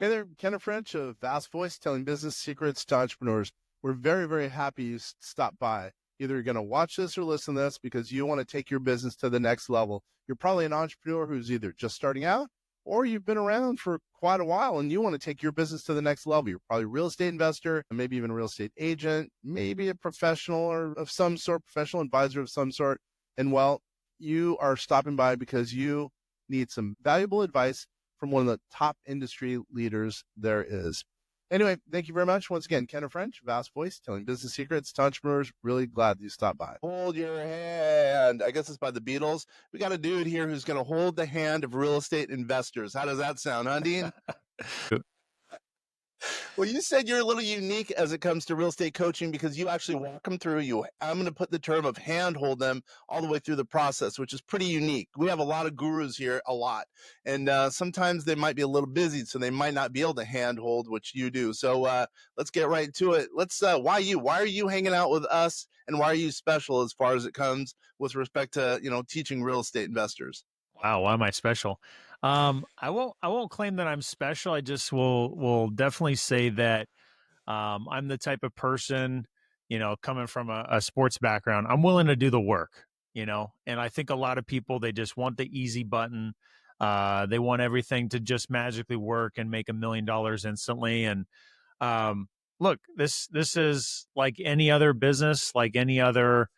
Hey there, Kenneth French of Vast Voice, telling business secrets to entrepreneurs. We're very, very happy you stopped by. Either you're going to watch this or listen to this because you want to take your business to the next level. You're probably an entrepreneur who's either just starting out or you've been around for quite a while and you want to take your business to the next level. You're probably a real estate investor, maybe even a real estate agent, maybe a professional or of some sort, professional advisor of some sort. And well, you are stopping by because you need some valuable advice from one of the top industry leaders there is. Anyway, thank you very much. Once again, Kenneth French, Vast Voice, telling business secrets to entrepreneurs. Really glad that you stopped by. Hold your hand. I guess it's by the Beatles. We got a dude here who's going to hold the hand of real estate investors. How does that sound, huh, Dean? Well, you said you're a little unique as it comes to real estate coaching because you actually walk them through. I'm going to put the term of handhold them all the way through the process, which is pretty unique. We have a lot of gurus here, and sometimes they might be a little busy, so they might not be able to handhold, which you do. So let's get right to it. Why you? Why are you hanging out with us, and why are you special as far as it comes with respect to teaching real estate investors? Wow, why am I special? I won't claim that I'm special. I just will definitely say that I'm the type of person, coming from a sports background, I'm willing to do the work, and I think a lot of people, they just want the easy button. They want everything to just magically work and make $1 million instantly. And look, this is like any other business, like any other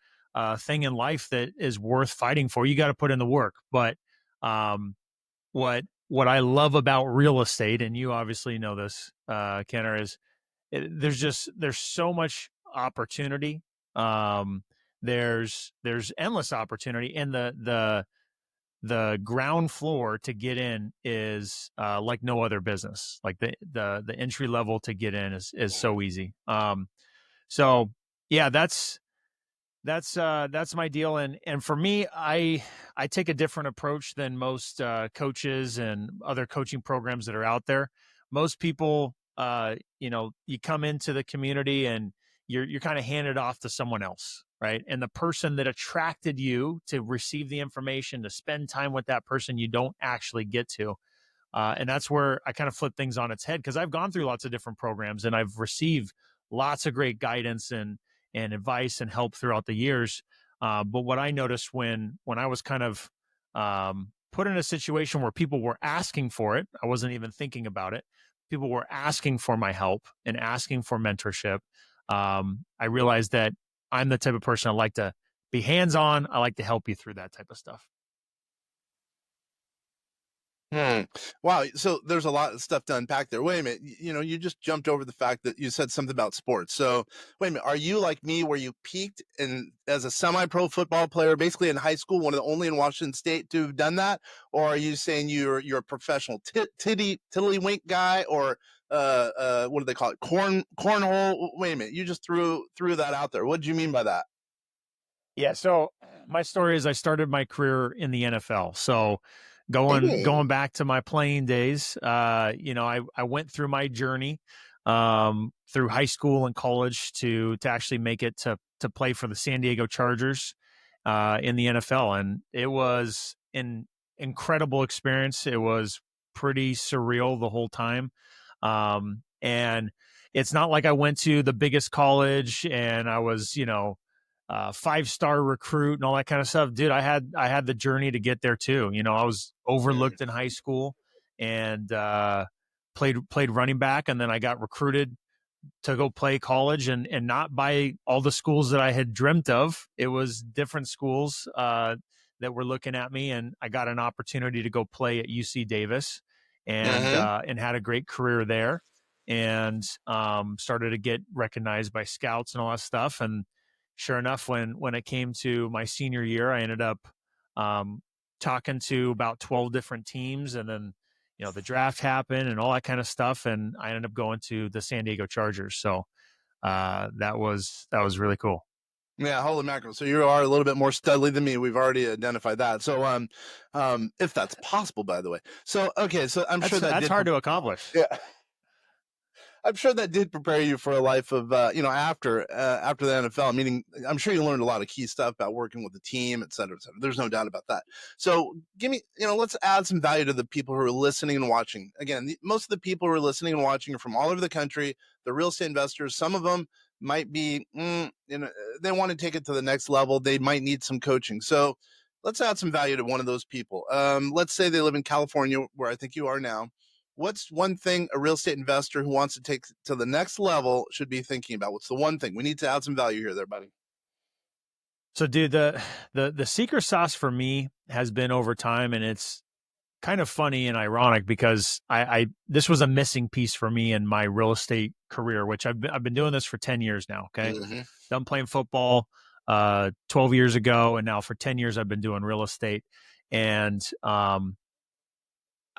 thing in life that is worth fighting for. You got to put in the work. But what I love about real estate, and you obviously know this, Kenner, is there's so much opportunity. There's endless opportunity, and the ground floor to get in is like no other business. Like the entry level to get in is so easy. So yeah, that's my deal. And for me, I take a different approach than most coaches and other coaching programs that are out there. Most people, you come into the community and you're kind of handed off to someone else, right? And the person that attracted you to receive the information, to spend time with that person, you don't actually get to. And that's where I kind of flip things on its head, because I've gone through lots of different programs and I've received lots of great guidance and advice and help throughout the years. But what I noticed when I was kind of put in a situation where people were asking for it, I wasn't even thinking about it. People were asking for my help and asking for mentorship. I realized that I'm the type of person I like to be hands-on. I like to help you through that type of stuff. Wow. So there's a lot of stuff to unpack there. Wait a minute. You just jumped over the fact that you said something about sports. So wait a minute. Are you like me where you peaked as a semi-pro football player, basically in high school, one of the only in Washington State to have done that? Or are you saying you're a professional tiddlywink guy, or what do they call it? Cornhole? Wait a minute. You just threw that out there. What do you mean by that? Yeah. So my story is I started my career in the NFL. So going back to my playing days, I went through my journey through high school and college to actually make it to play for the San Diego Chargers in the NFL. And it was an incredible experience. It was pretty surreal the whole time. And it's not like I went to the biggest college and I was, 5-star recruit and all that kind of stuff. Dude, I had the journey to get there too. I was overlooked in high school and played running back, and then I got recruited to go play college, and not by all the schools that I had dreamt of. It was different schools that were looking at me, and I got an opportunity to go play at UC Davis and had a great career there, and started to get recognized by scouts and all that stuff. And sure enough, when it came to my senior year, I ended up talking to about 12 different teams, and then the draft happened and all that kind of stuff, and I ended up going to the San Diego Chargers. So that was really cool. Yeah, holy mackerel. So you are a little bit more studly than me. We've already identified that. So if that's possible, by the way. So okay, so I'm sure that's hard to accomplish. Yeah. I'm sure that did prepare you for a life of, after the NFL. Meaning, I'm sure you learned a lot of key stuff about working with the team, et cetera, et cetera. There's no doubt about that. So, let's add some value to the people who are listening and watching. Again, most of the people who are listening and watching are from all over the country. They're real estate investors. Some of them might be, they want to take it to the next level. They might need some coaching. So, let's add some value to one of those people. Let's say they live in California, where I think you are now. What's one thing a real estate investor who wants to take to the next level should be thinking about? What's the one thing? We need to add some value here, there, buddy. So, dude, the secret sauce for me has been over time, and it's kind of funny and ironic because I this was a missing piece for me in my real estate career, which I've been doing this for 10 years now. Okay. Mm-hmm. Done playing football 12 years ago, and now for 10 years I've been doing real estate. And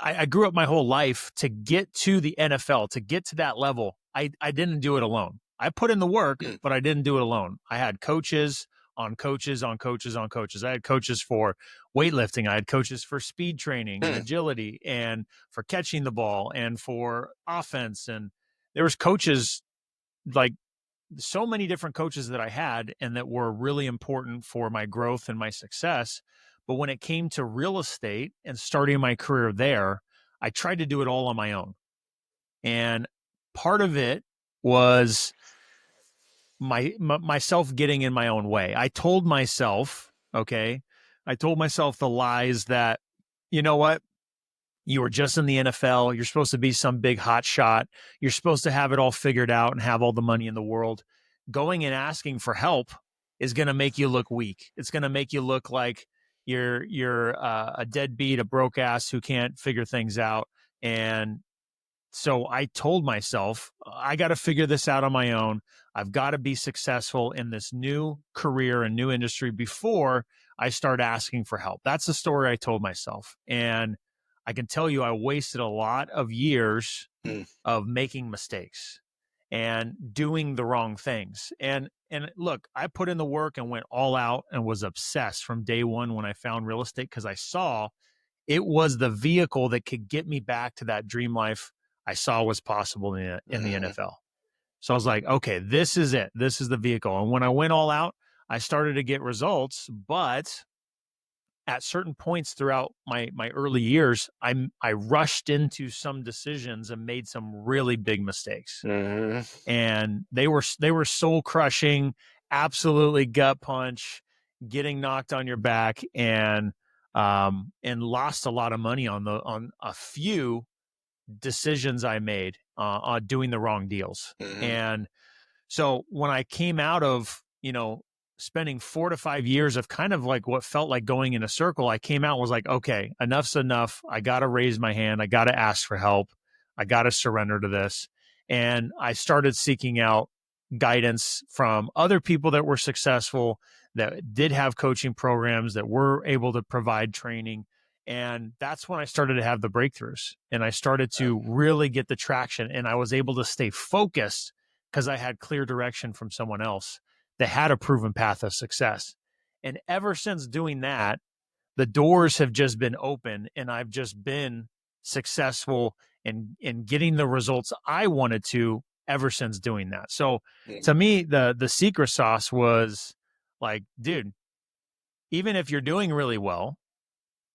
I grew up my whole life to get to the NFL, to get to that level. I didn't do it alone. I put in the work, but I didn't do it alone. I had coaches on coaches on coaches on coaches. I had coaches for weightlifting. I had coaches for speed training and agility and for catching the ball and for offense. And there was coaches, like so many different coaches that I had and that were really important for my growth and my success. But when it came to real estate and starting my career there, I tried to do it all on my own. And part of it was myself getting in my own way. I told myself the lies that, you know what? You were just in the NFL. You're supposed to be some big hot shot. You're supposed to have it all figured out and have all the money in the world. Going and asking for help is going to make you look weak. It's going to make you look like you're a deadbeat, a broke ass who can't figure things out. And so I told myself, I got to figure this out on my own. I've got to be successful in this new career and new industry before I start asking for help. That's the story I told myself. And I can tell you, I wasted a lot of years of making mistakes and doing the wrong things. And look, I put in the work and went all out and was obsessed from day one when I found real estate, because I saw it was the vehicle that could get me back to that dream life I saw was possible in the NFL. So I was like, okay, this is it. This is the vehicle. And when I went all out, I started to get results. But at certain points throughout my early years, I rushed into some decisions and made some really big mistakes. And they were soul crushing, absolutely gut punch, getting knocked on your back, and lost a lot of money on a few decisions I made on doing the wrong deals. And so when I came out of, spending 4 to 5 years of kind of like what felt like going in a circle, I came out and was like, okay, enough's enough. I got to raise my hand. I got to ask for help. I got to surrender to this. And I started seeking out guidance from other people that were successful, that did have coaching programs, that were able to provide training. And that's when I started to have the breakthroughs, and I started to really get the traction, and I was able to stay focused because I had clear direction from someone else that had a proven path of success. And ever since doing that, the doors have just been open, and I've just been successful in getting the results I wanted to ever since doing that. So to me, the secret sauce was like, dude, even if you're doing really well,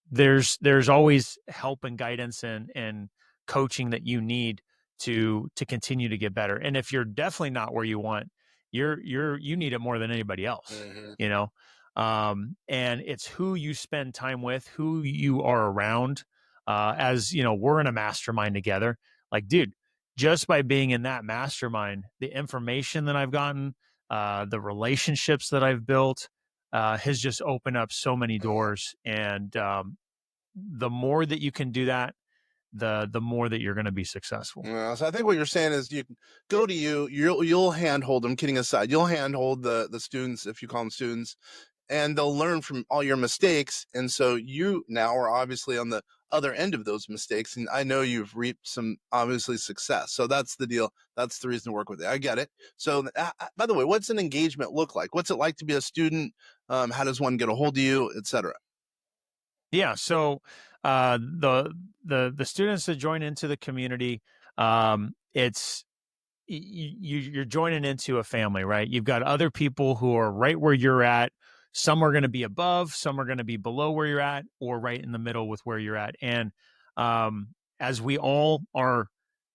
there's always help and guidance and coaching that you need to continue to get better. And if you're definitely not where you want, you need it more than anybody else, and it's who you spend time with, who you are around. As you know, we're in a mastermind together. Like, dude, just by being in that mastermind, the information that I've gotten, the relationships that I've built, has just opened up so many doors. And the more that you can do that, the more that you're going to be successful. Well, so I think what you're saying is you go to you'll handhold them, kidding aside, you'll handhold the students, if you call them students, and they'll learn from all your mistakes. And so you now are obviously on the other end of those mistakes. And I know you've reaped some obviously success. So that's the deal. That's the reason to work with it. I get it. So by the way, what's an engagement look like? What's it like to be a student? How does one get a hold of you, et cetera? Yeah. So the students that join into the community, it's you're joining into a family, right? You've got other people who are right where you're at. Some are going to be above, some are going to be below where you're at, or right in the middle with where you're at. And um, as we all are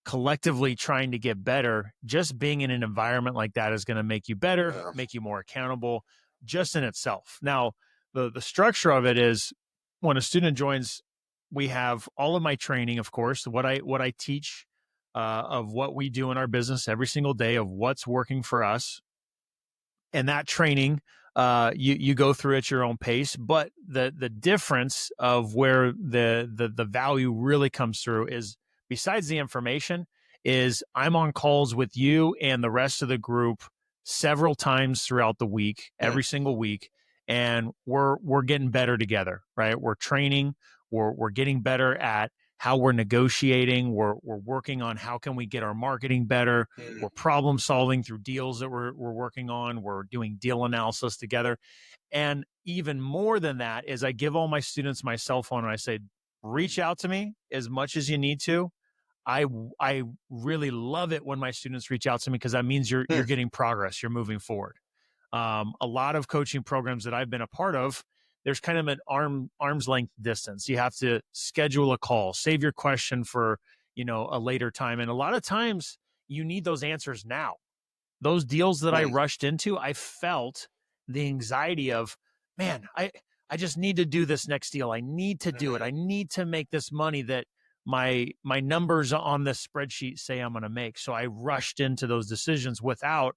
collectively trying to get better, just being in an environment like that is going to make you better, make you more accountable, just in itself. Now, the structure of it is when a student joins, we have all of my training, of course, what I teach of what we do in our business every single day, of what's working for us. And that training, you go through at your own pace. But the difference of where the value really comes through is, besides the information, is I'm on calls with you and the rest of the group several times throughout the week, every single week, and we're getting better together, right? We're training, we're getting better at how we're negotiating, we're working on how can we get our marketing better, we're problem solving through deals that we're working on, we're doing deal analysis together. And even more than that is, I give all my students my cell phone and I say, reach out to me as much as you need to. I really love it when my students reach out to me, because that means you're getting progress, you're moving forward. A lot of coaching programs that I've been a part of, there's kind of an arm's length distance. You have to schedule a call, save your question for, a later time. And a lot of times you need those answers now. Those deals that I rushed into, I felt the anxiety of, man, I just need to do this next deal. I need to do it. I need to make this money that my numbers on this spreadsheet say I'm going to make. So I rushed into those decisions without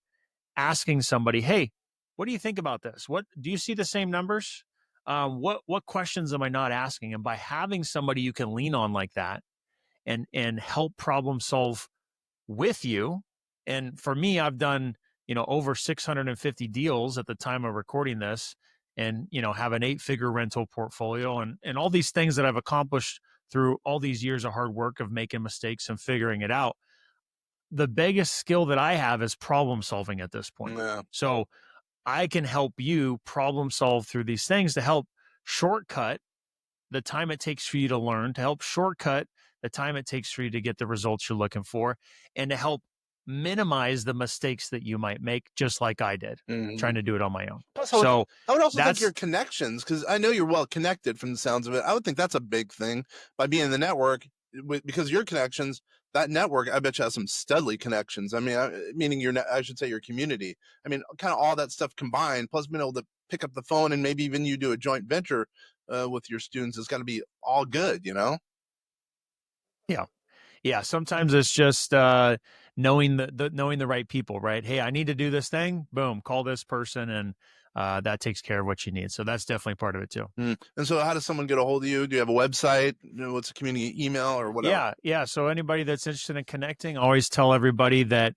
asking somebody, hey, what do you think about this? What do you see the same numbers? What questions am I not asking? And by having somebody you can lean on like that and help problem solve with you. And for me, I've done, over 650 deals at the time of recording this, and, have an 8-figure rental portfolio, and all these things that I've accomplished through all these years of hard work of making mistakes and figuring it out. The biggest skill that I have is problem solving at this point. Yeah. So I can help you problem solve through these things to help shortcut the time it takes for you to learn, to help shortcut the time it takes for you to get the results you're looking for, and to help minimize the mistakes that you might make, just like I did, trying to do it on my own. Plus, So I would also think that's your connections, because I know you're well connected from the sounds of it. I would think that's a big thing by being in the network, because your connections, that network, I bet you has some studly connections. I mean, meaning I should say your community. I mean, kind of all that stuff combined, plus being able to pick up the phone and maybe even you do a joint venture with your students, it's got to be all good, yeah. Yeah, sometimes it's just knowing knowing the right people, right? Hey, I need to do this thing. Boom, call this person, and that takes care of what you need. So that's definitely part of it too. And so, how does someone get a hold of you? Do you have a website? What's a community email or whatever? Yeah. So anybody that's interested in connecting, I always tell everybody that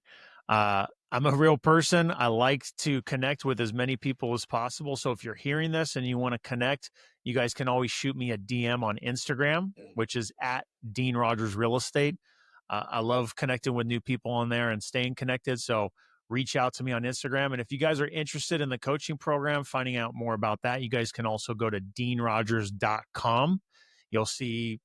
I'm a real person. I like to connect with as many people as possible. So if you're hearing this and you want to connect, you guys can always shoot me a DM on Instagram, which is at Dean Rogers Real Estate. I love connecting with new people on there and staying connected. So reach out to me on Instagram. And if you guys are interested in the coaching program, finding out more about that, you guys can also go to deanrogers.com. You'll see,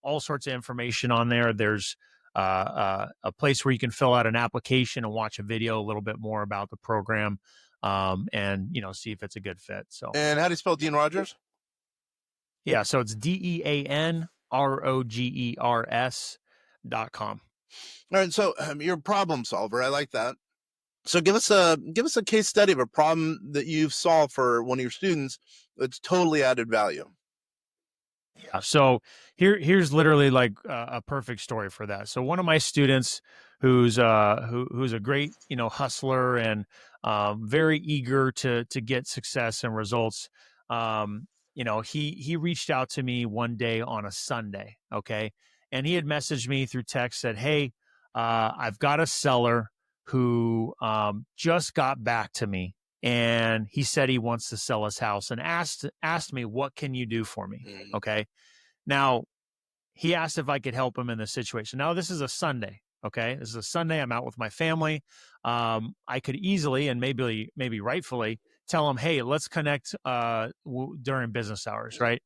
all sorts of information on there. There's a place where you can fill out an application and watch a video a little bit more about the program, and see if it's a good fit. So, and how do you spell Dean Rogers? Yeah, so it's DeanRogers.com. All right, so you're a problem solver. I like that. So give us a case study of a problem that you've solved for one of your students that's totally added value. Yeah. So here's literally like a perfect story for that. So one of my students who's a great, hustler and very eager to get success and results. He reached out to me one day on a Sunday. Okay. And he had messaged me through text, said, hey, I've got a seller who just got back to me, and he said he wants to sell his house, and asked me, what can you do for me? Okay. Now, he asked if I could help him in this situation. Now, this is a Sunday. Okay. This is a Sunday. I'm out with my family. I could easily and maybe rightfully tell him, hey, let's connect during business hours. Right.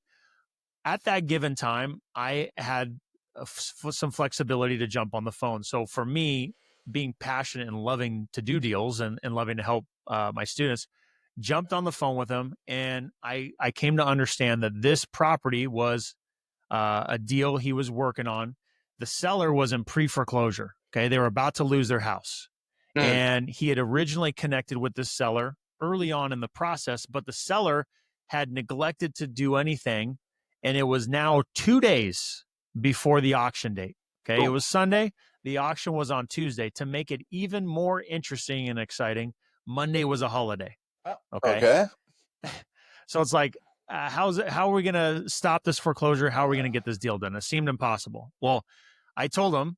At that given time, I had some flexibility to jump on the phone. So for me, being passionate and loving to do deals and loving to help my students, jumped on the phone with him. And I came to understand that this property was a deal he was working on. The seller was in pre-foreclosure. Okay. They were about to lose their house. And he had originally connected with the seller early on in the process, but the seller had neglected to do anything. And it was now 2 days before the auction date. Okay. It was Sunday. The auction was on Tuesday. To make it even more interesting and exciting, Monday was a holiday. Okay. So it's like, how are we going to stop this foreclosure? How are we going to get this deal done? It seemed impossible. Well, I told him,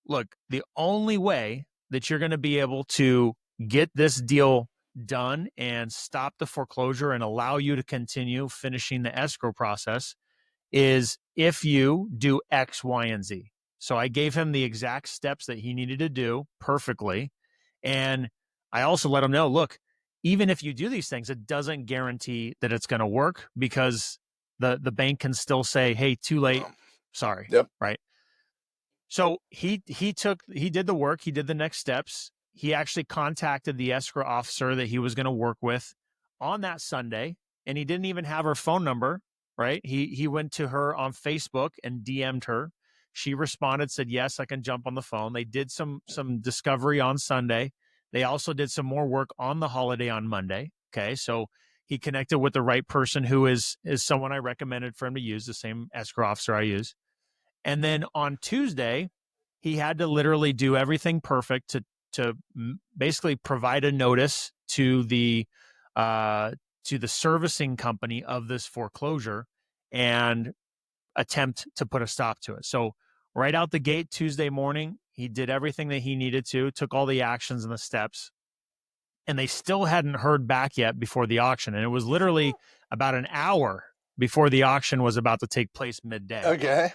look, the only way that you're going to be able to get this deal done and stop the foreclosure and allow you to continue finishing the escrow process is if you do X, Y, and Z. So I gave him the exact steps that he needed to do perfectly. And I also let him know, look, even if you do these things, it doesn't guarantee that it's going to work, because the bank can still say, hey, too late. Sorry. Yep. Right. So he did the work. He did the next steps. He actually contacted the escrow officer that he was going to work with on that Sunday, and he didn't even have her phone number. Right. He went to her on Facebook and DM'd her. She responded, said, yes, I can jump on the phone. They did some discovery on Sunday. They also did some more work on the holiday on Monday. Okay. So he connected with the right person, who is someone I recommended for him to use, the same escrow officer I use. And then on Tuesday, he had to literally do everything perfect to basically provide a notice to the servicing company of this foreclosure and attempt to put a stop to it. So right out the gate, Tuesday morning, he did everything that he needed to, took all the actions and the steps, and they still hadn't heard back yet before the auction. And it was literally about an hour before the auction was about to take place midday. Okay.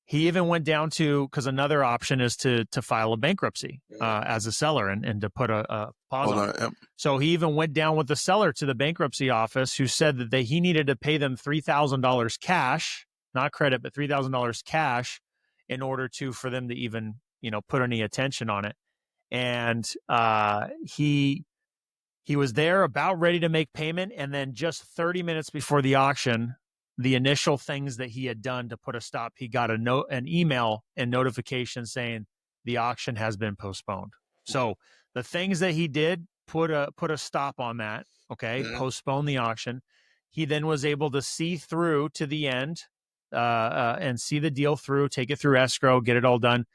He even went down to, because another option is to file a bankruptcy as a seller and to put a pause on it. Yep. So he even went down with the seller to the bankruptcy office, who said that he needed to pay them $3,000 cash, not credit, but $3,000 cash, in order for them to even, put any attention on it. And he was there about ready to make payment. And then just 30 minutes before the auction, the initial things that he had done to put a stop, he got an email and notification saying the auction has been postponed. So the things that he did put a stop on that. Okay. Mm-hmm. Postpone the auction. He then was able to see through to the end and see the deal through, take it through escrow, get it all done.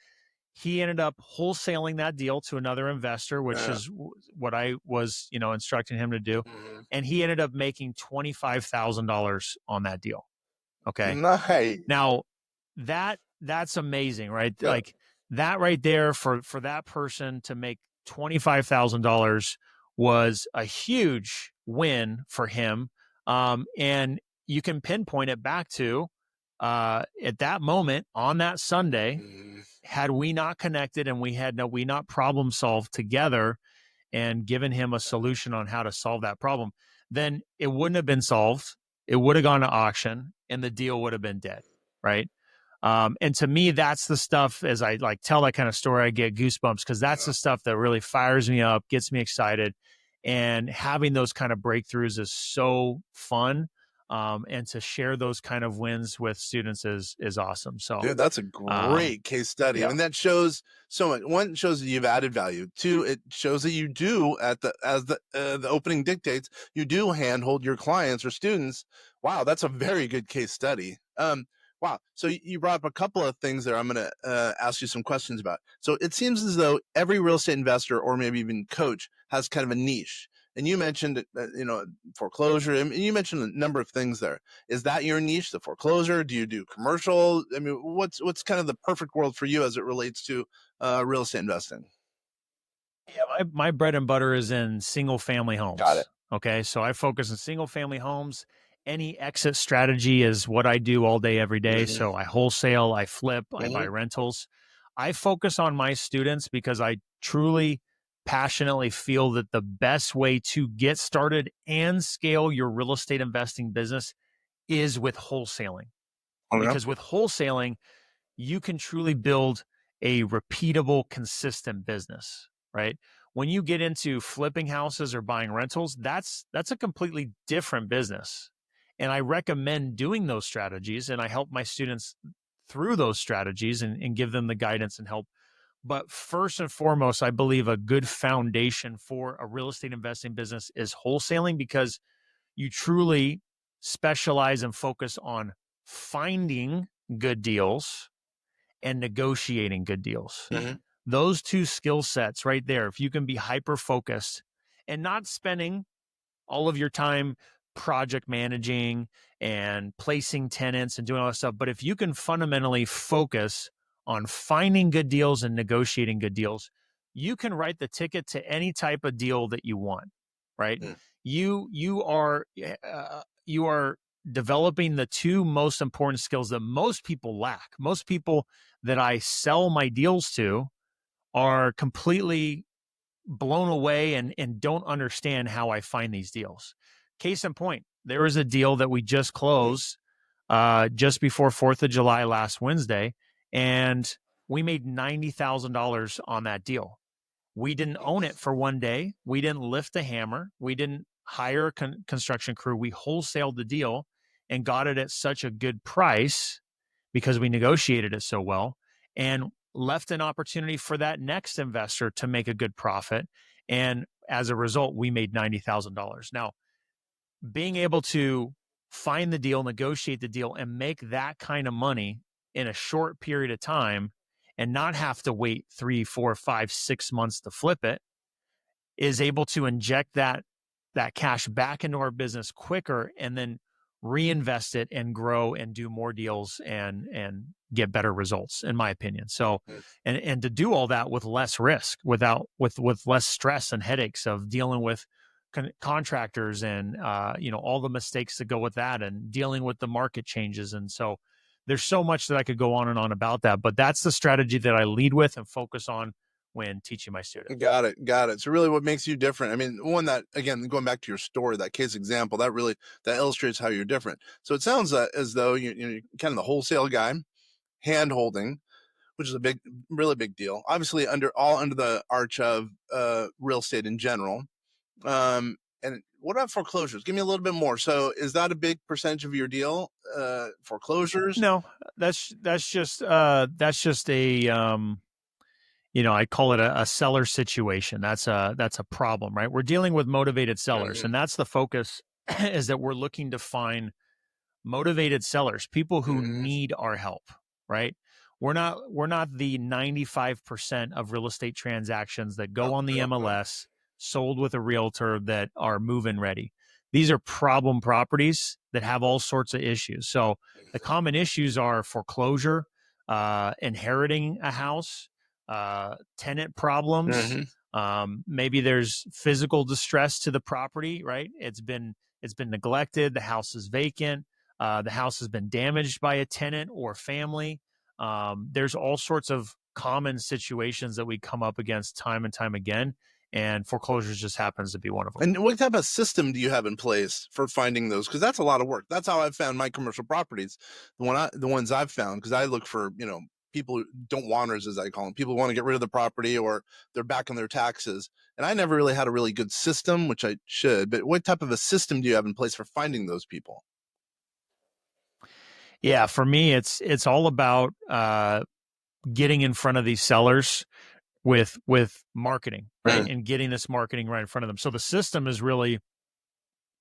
He ended up wholesaling that deal to another investor, which is what I was, instructing him to do. Mm-hmm. And he ended up making $25,000 on that deal. Okay. Nice. Now that's amazing, right? Yeah. Like that right there for that person to make $25,000 was a huge win for him. And you can pinpoint it back to at that moment on that Sunday, had we not connected and we not problem solved together and given him a solution on how to solve that problem, then it wouldn't have been solved. It would have gone to auction and the deal would have been dead. Right. And to me, that's the stuff, as I tell that kind of story, I get goosebumps, because that's the stuff that really fires me up, gets me excited. And having those kind of breakthroughs is so fun. And to share those kind of wins with students is awesome. So, dude, that's a great case study. Yeah. I mean, that shows so much. One, it shows that you've added value. Two, it shows that you do, as the opening dictates, you do handhold your clients or students. Wow, that's a very good case study. Wow. So you brought up a couple of things there I'm going to ask you some questions about. So it seems as though every real estate investor, or maybe even coach, has kind of a niche. And you mentioned, foreclosure. And you mentioned a number of things there. Is that your niche, the foreclosure? Do you do commercial? I mean, what's kind of the perfect world for you as it relates to real estate investing? Yeah, my bread and butter is in single family homes. Got it. Okay, so I focus on single family homes. Any exit strategy is what I do all day, every day. Mm-hmm. So I wholesale, I flip, mm-hmm. I buy rentals. I focus on my students because I truly, passionately feel that the best way to get started and scale your real estate investing business is with wholesaling. Okay. Because with wholesaling, you can truly build a repeatable, consistent business, right? When you get into flipping houses or buying rentals, that's a completely different business. And I recommend doing those strategies, and I help my students through those strategies and give them the guidance and help. But first and foremost, I believe a good foundation for a real estate investing business is wholesaling, because you truly specialize and focus on finding good deals and negotiating good deals. Mm-hmm. Those two skill sets right there, if you can be hyper focused and not spending all of your time project managing and placing tenants and doing all that stuff, but if you can fundamentally focus on finding good deals and negotiating good deals, you can write the ticket to any type of deal that you want, right? Mm. You are developing the two most important skills that most people lack. Most people that I sell my deals to are completely blown away and don't understand how I find these deals. Case in point, there was a deal that we just closed just before 4th of July last Wednesday, and we made $90,000 on that deal. We didn't own it for one day. We didn't lift a hammer. We didn't hire a construction crew. We wholesaled the deal and got it at such a good price because we negotiated it so well, and left an opportunity for that next investor to make a good profit. And as a result, we made $90,000. Now, being able to find the deal, negotiate the deal, and make that kind of money in a short period of time and not have to wait 3, 4, 5, 6 months to flip it is able to inject that cash back into our business quicker and then reinvest it and grow and do more deals and get better results, in my opinion. So, and to do all that with less risk, with less stress and headaches of dealing with contractors and all the mistakes that go with that, and dealing with the market changes. And so there's so much that I could go on and on about that, but that's the strategy that I lead with and focus on when teaching my students. Got it. So really what makes you different? I mean, one that, again, going back to your story, that case example, that illustrates how you're different. So it sounds as though you're kind of the wholesale guy, hand-holding, which is a really big deal. Obviously under the arch of real estate in general. And what about foreclosures? Give me a little bit more. So is that a big percentage of your deal? Foreclosures? No, that's just a I call it a seller situation. That's a problem, right? We're dealing with motivated sellers, Mm-hmm. and that's the focus is that we're looking to find motivated sellers, people who need our help, right? We're not the 95% of real estate transactions that go on the MLS, sold with a realtor, that are move-in ready. These are problem properties that have all sorts of issues. So the common issues are foreclosure, inheriting a house, tenant problems. Maybe there's physical distress to the property, right? It's been neglected. The house is vacant. The house has been damaged by a tenant or family. There's all sorts of common situations that we come up against time and time again, and foreclosures just happens to be one of them. And what type of system do you have in place for finding those? Because that's a lot of work. That's how I've found my commercial properties. The ones I've found, because I look for, people who don't wanters, as I call them, people who want to get rid of the property or they're back on their taxes. And I never really had a really good system, which I should. But what type of a system do you have in place for finding those people? Yeah, for me, it's all about getting in front of these sellers with marketing, right? And getting this marketing right in front of them. So the system is really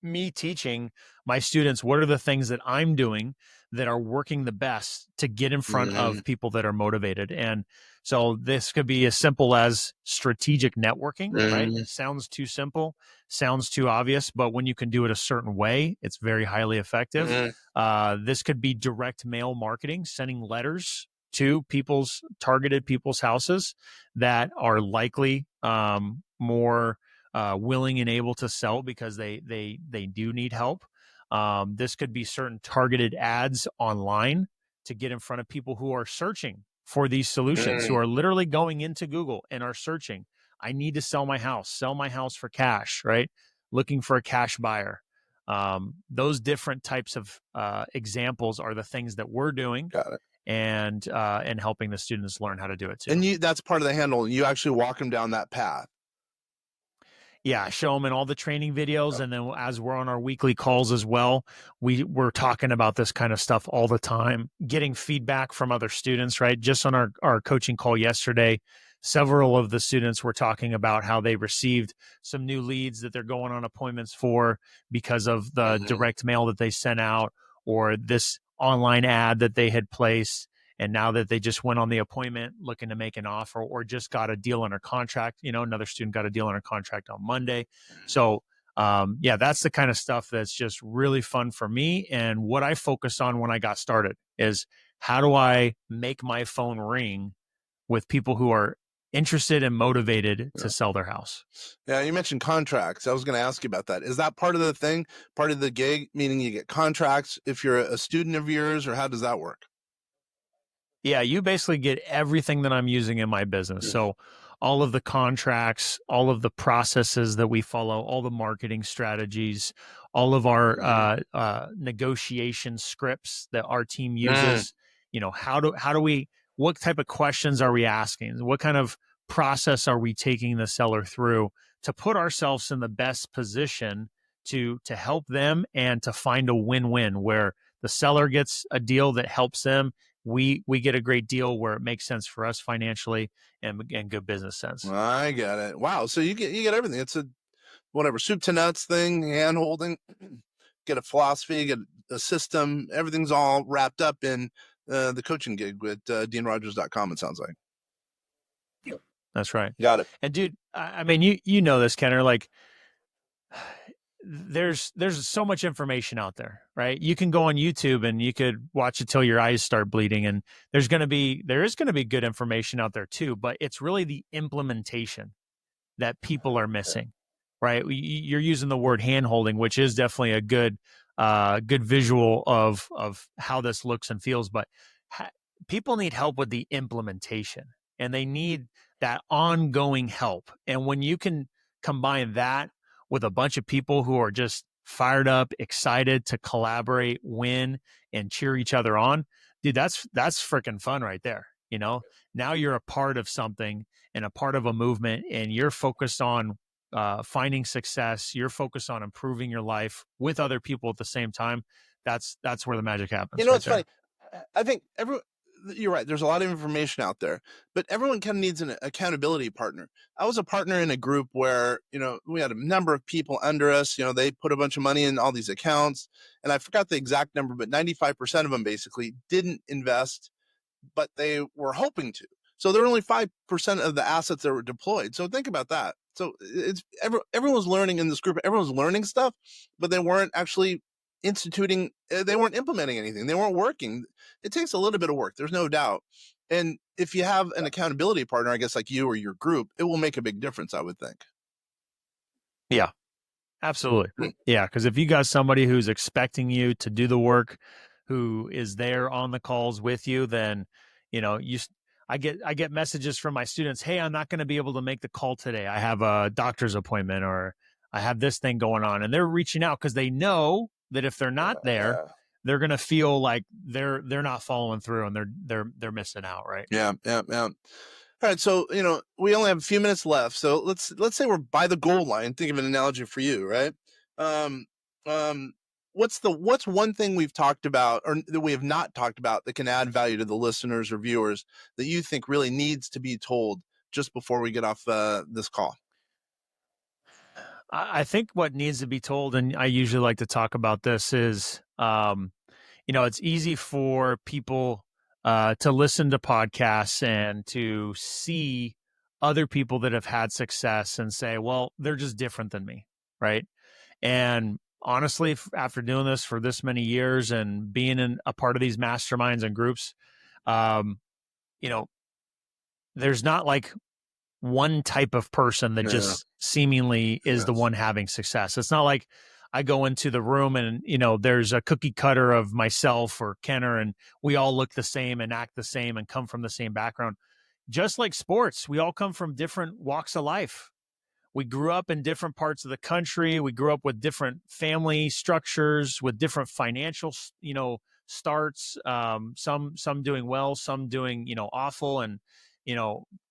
me teaching my students what are the things that I'm doing that are working the best to get in front of people that are motivated. And so this could be as simple as strategic networking, right? It sounds too simple, sounds too obvious, but when you can do it a certain way, it's very highly effective. This could be direct mail marketing, sending letters to targeted people's houses that are likely more willing and able to sell because they do need help. This could be certain targeted ads online to get in front of people who are searching for these solutions, who are literally going into Google and are searching, I need to sell my house for cash, right? Looking for a cash buyer. Those different types of examples are the things that we're doing. Got it. And helping the students learn how to do it too. And that's part of the handholding. You actually walk them down that path. Yeah, show them in all the training videos. And then as we're on our weekly calls as well, we're talking about this kind of stuff all the time, getting feedback from other students, right? Just on our coaching call yesterday, several of the students were talking about how they received some new leads that they're going on appointments for because of the direct mail that they sent out, or this online ad that they had placed. And now that they just went on the appointment looking to make an offer, or just got a deal under contract, another student got a deal under contract on Monday. So that's the kind of stuff that's just really fun for me. And what I focused on when I got started is, how do I make my phone ring with people who are interested and motivated to sell their house? Yeah, you mentioned contracts. I was going to ask you about that. Is that part of the thing, part of the gig, meaning you get contracts if you're a student of yours, or how does that work? Yeah, you basically get everything that I'm using in my business. Yes. So all of the contracts, all of the processes that we follow, all the marketing strategies, all of our negotiation scripts that our team uses. How do we, what type of questions are we asking? What kind of process are we taking the seller through to put ourselves in the best position to help them and to find a win-win where the seller gets a deal that helps them, we get a great deal where it makes sense for us financially and good business sense. I get it. Wow. So you get everything. It's a soup to nuts thing, hand holding, get a philosophy, get a system. Everything's all wrapped up in the coaching gig with deanrogers.com, it sounds like. That's right. Got it. And dude, I mean, you know this, Kenner, like, there's so much information out there, right? You can go on YouTube and you could watch it till your eyes start bleeding. And there is going to be good information out there too, but it's really the implementation that people are missing, right? You're using the word hand holding, which is definitely a good visual of how this looks and feels, but people need help with the implementation, and they need that ongoing help. And when you can combine that with a bunch of people who are just fired up, excited to collaborate, win, and cheer each other on, dude, that's freaking fun right there. Now you're a part of something and a part of a movement, and you're focused on finding success. You're focused on improving your life with other people at the same time. That's where the magic happens. It's funny. I think you're right. There's a lot of information out there, but everyone kind of needs an accountability partner. I was a partner in a group where, we had a number of people under us. They put a bunch of money in all these accounts, and I forgot the exact number, but 95% of them basically didn't invest, but they were hoping to. So there were only 5% of the assets that were deployed. So think about that. So it's everyone was learning in this group. Everyone was learning stuff, but they weren't actually they weren't implementing anything. They weren't working. It takes a little bit of work. There's no doubt. And if you have an accountability partner, I guess like you or your group, it will make a big difference, I would think. Yeah, absolutely. Yeah. Cause if you got somebody who's expecting you to do the work, who is there on the calls with you, then, I get messages from my students. Hey, I'm not going to be able to make the call today. I have a doctor's appointment, or I have this thing going on, and they're reaching out because they know that if they're not there, they're going to feel like they're not following through, and they're missing out. Right. Yeah. All right. So, we only have a few minutes left. So let's say we're by the goal line. Think of an analogy for you, right? What's one thing we've talked about or that we have not talked about that can add value to the listeners or viewers that you think really needs to be told just before we get off this call? I think what needs to be told, and I usually like to talk about this, is, it's easy for people to listen to podcasts and to see other people that have had success and say, well, they're just different than me, right? And honestly, after doing this for this many years and being in a part of these masterminds and groups, there's not like one type of person that just seemingly is the one having success. It's not like I go into the room and, there's a cookie cutter of myself or Kenner, and we all look the same and act the same and come from the same background. Just like sports, we all come from different walks of life. we grew up in different parts of the country. We grew up with different family structures, with different financial, starts. Some doing well, some doing, awful, and,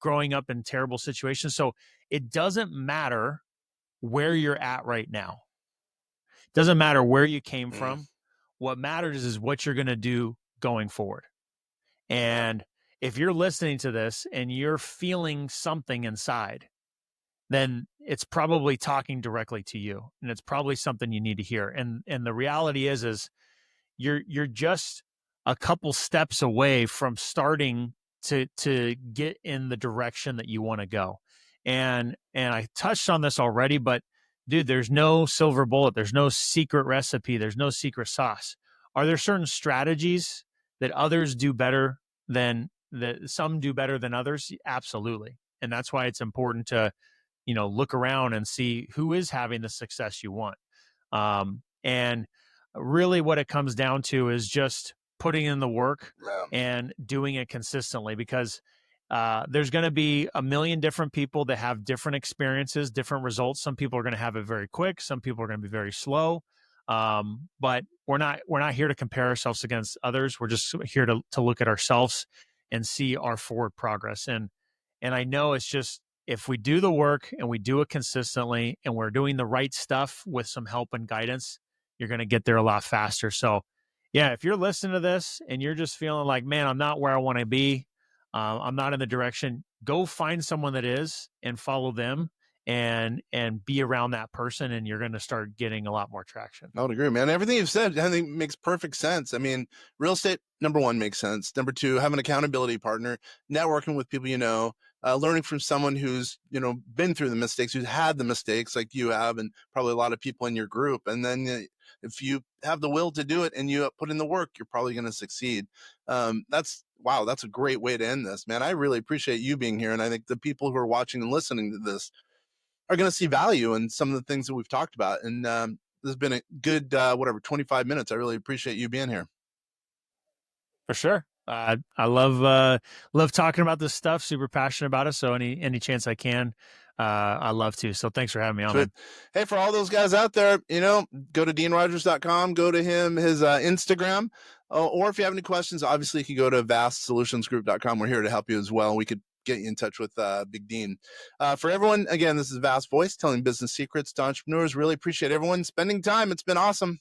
growing up in terrible situations. So it doesn't matter where you're at right now. It doesn't matter where you came from. What matters is what you're going to do going forward. And if you're listening to this and you're feeling something inside, then it's probably talking directly to you, and it's probably something you need to hear. And the reality is you're just a couple steps away from starting to get in the direction that you want to go. And I touched on this already, but dude, there's no silver bullet. There's no secret recipe. There's no secret sauce. Are there certain strategies that others do better than some do better than others? Absolutely. And that's why it's important to, look around and see who is having the success you want. And really what it comes down to is just putting in the work and doing it consistently, because there's going to be a million different people that have different experiences, different results. Some people are going to have it very quick. Some people are going to be very slow. But we're not here to compare ourselves against others. We're just here to look at ourselves and see our forward progress. And I know it's just, if we do the work and we do it consistently and we're doing the right stuff with some help and guidance, you're going to get there a lot faster. So yeah, if you're listening to this and you're just feeling like, man, I'm not where I want to be, I'm not in the direction, go find someone that is and follow them and be around that person, and you're going to start getting a lot more traction. I would agree, man. Everything you've said, I think, makes perfect sense. I mean, real estate, number one, makes sense. Number two, have an accountability partner, networking with people learning from someone who's, been through the mistakes, who's had the mistakes like you have, and probably a lot of people in your group. And then if you have the will to do it and you put in the work, you're probably going to succeed. That's a great way to end this, man. I really appreciate you being here. And I think the people who are watching and listening to this are going to see value in some of the things that we've talked about. And this has been a good, 25 minutes. I really appreciate you being here. For sure. I love talking about this stuff, super passionate about it. So any chance I can, I love to. So thanks for having me on. Man. Hey, for all those guys out there, go to deanrogers.com, go to his Instagram, or if you have any questions, obviously you can go to vastsolutionsgroup.com. We're here to help you as well. We could get you in touch with Big Dean. For everyone, again, this is Vast Voice, telling business secrets to entrepreneurs. Really appreciate everyone spending time. It's been awesome.